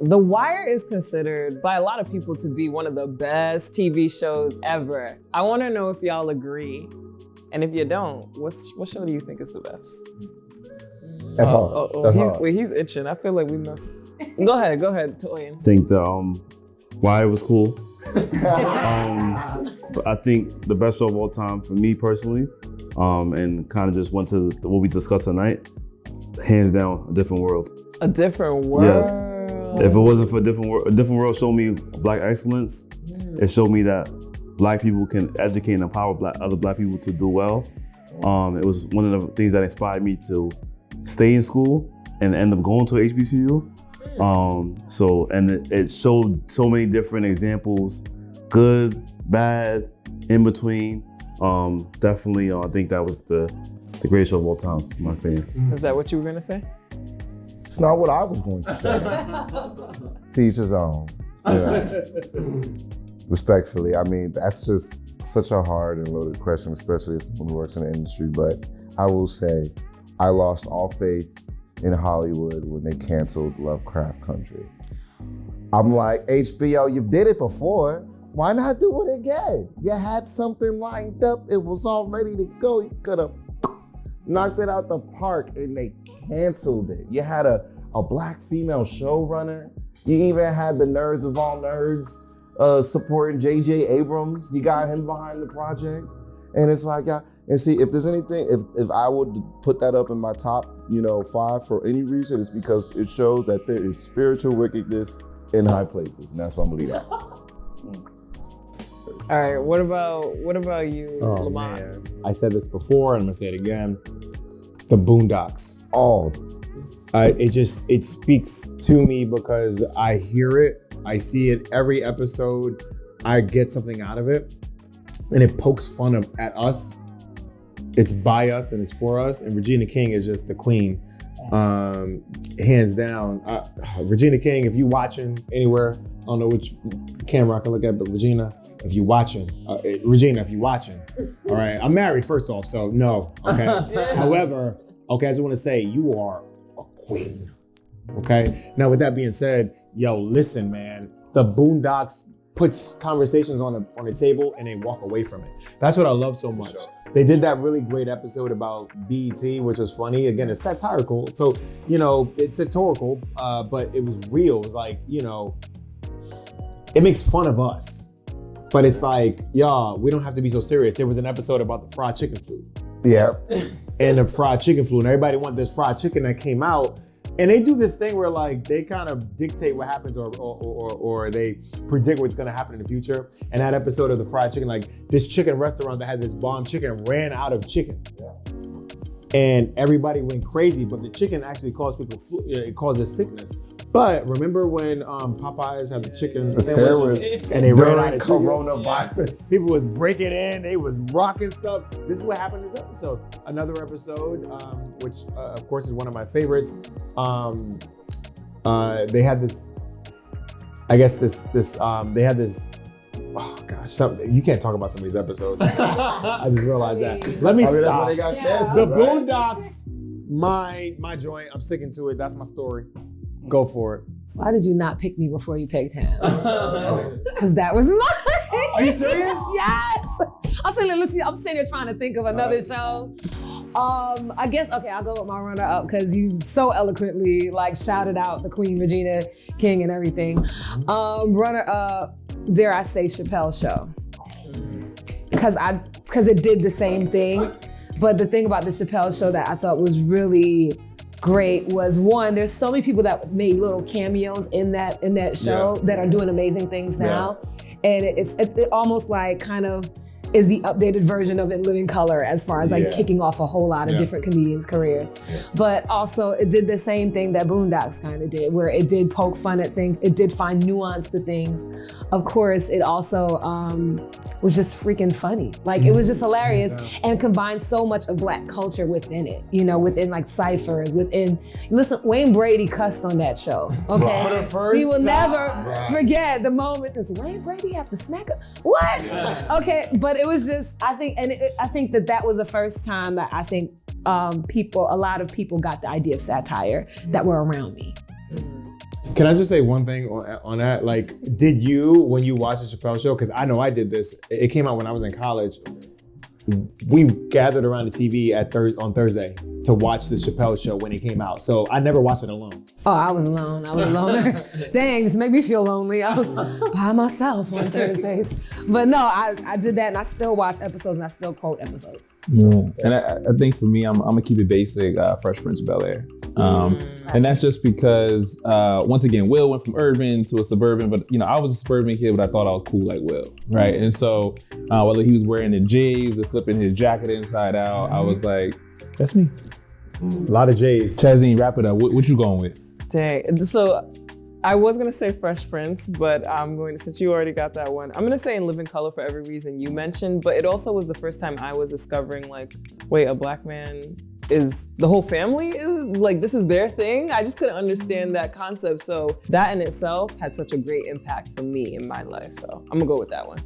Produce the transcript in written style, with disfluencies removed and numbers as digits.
The Wire is considered by a lot of people to be one of the best TV shows ever. I want to know if y'all agree. And if you don't, what show do you think is the best? That's hard. That's hard. Wait, he's itching. I feel like we must. Go ahead, Toyin. I think the Wire was cool. But I think the best show of all time for me personally, and kind of just went to what we discussed tonight, hands down, A Different World. A Different World. Yes. If it wasn't for A Different World showed me Black excellence. It showed me that Black people can educate and empower other Black people to do well. It was one of the things that inspired me to stay in school and end up going to HBCU. It showed so many different examples, good, bad, in between. Definitely, I think that was the greatest show of all time, in my opinion. Is that what you were gonna say? It's not what I was going to say. To each his own. Yeah. Respectfully, I mean, that's just such a hard and loaded question, especially as someone who works in the industry. But I will say, I lost all faith in Hollywood when they canceled Lovecraft Country. I'm like, HBO, you did it before. Why not do it again? You had something lined up. It was all ready to go. You could have knocked it out the park and they canceled it. You had a Black female showrunner. You even had the nerds of all nerds supporting J.J. Abrams. You got him behind the project. And it's like, and see, if there's anything, if I would put that up in my top, 5 for any reason, it's because it shows that there is spiritual wickedness in high places. And that's what I'm gonna leave at. All right, what about you, Lamont? Man. I said this before, and I'm gonna say it again. The Boondocks. It speaks to me because I hear it, I see it every episode, I get something out of it, and it pokes fun at us. It's by us and it's for us, and Regina King is just the queen, hands down. Regina King, if you watching anywhere, I don't know which camera I can look at, but Regina, if you watching, all right, I'm married first off, so no, okay. However, okay, I just want to say you are a queen, okay? Now with that being said, listen, man, the Boondocks puts conversations on the table and they walk away from it. That's what I love so much. They did that really great episode about BET, which was funny. Again, it's satirical, so, it's satirical, but it was real. It was like, it makes fun of us. But it's like, we don't have to be so serious. There was an episode about the fried chicken flu. Yeah. And the fried chicken flu, and everybody wanted this fried chicken that came out. And they do this thing where like they kind of dictate what happens or they predict what's gonna happen in the future. And that episode of the fried chicken, like this chicken restaurant that had this bomb chicken ran out of chicken. Yeah. And everybody went crazy, but the chicken actually caused people flu, it causes sickness. But remember when Popeyes had the chicken sandwich and they ran out of coronavirus? People was breaking in, they was rocking stuff. This is what happened in this episode. Another episode, which of course is one of my favorites. They had this, they had this, oh gosh, you can't talk about some of these episodes. I just realized that. Let me stop. The Boondocks, my joint, I'm sticking to it. That's my story. Go for it. Why did you not pick me before you picked him? Because that was mine. Are you serious? Yes. I'm sitting here trying to think of another show. I guess, okay, I'll go with my runner-up because you so eloquently shouted out the Queen Regina King and everything. Runner-up, dare I say, Chappelle's Show. Because it did the same thing. But the thing about the Chappelle Show that I thought was really great was, one, there's so many people that made little cameos in that show that are doing amazing things now. And it almost kind of is the updated version of In Living Color as far as kicking off a whole lot of different comedians' careers. Yeah. But also it did the same thing that Boondocks kind of did, where it did poke fun at things, it did find nuance to things. Of course, it also was just freaking funny. It was just hilarious and combined so much of Black culture within it, within ciphers, listen, Wayne Brady cussed on that show, okay? For the first we will time. never forget the moment, does Wayne Brady have to smack up? What? Okay, but it was just, I think that was the first time that I think a lot of people got the idea of satire that were around me. Can I just say one thing on that? Like, did you, when you watched the Chappelle Show, because I know I did this, it came out when I was in college, we gathered around the TV on Thursday to watch the Chappelle Show when it came out. So I never watched it alone. Oh, I was alone. I was a loner. Dang, just make me feel lonely. I was by myself on Thursdays. But no, I did that and I still watch episodes and I still quote episodes. Yeah. And I think for me, I'm gonna keep it basic, Fresh Prince of Bel-Air. And that's just because, once again, Will went from urban to a suburban, but I was a suburban kid, but I thought I was cool like Will, right? And so whether he was wearing the J's or flipping his jacket inside out, I was like, that's me. A lot of J's. Chazine, wrap it up. What you going with? Dang. So I was gonna say Fresh Prince, but I'm going to, since you already got that one, I'm gonna say In Living Color for every reason you mentioned, but it also was the first time I was discovering like, wait, a black man is, the whole family is like, this is their thing? I just couldn't understand that concept. So that in itself had such a great impact for me in my life. So I'm gonna go with that one.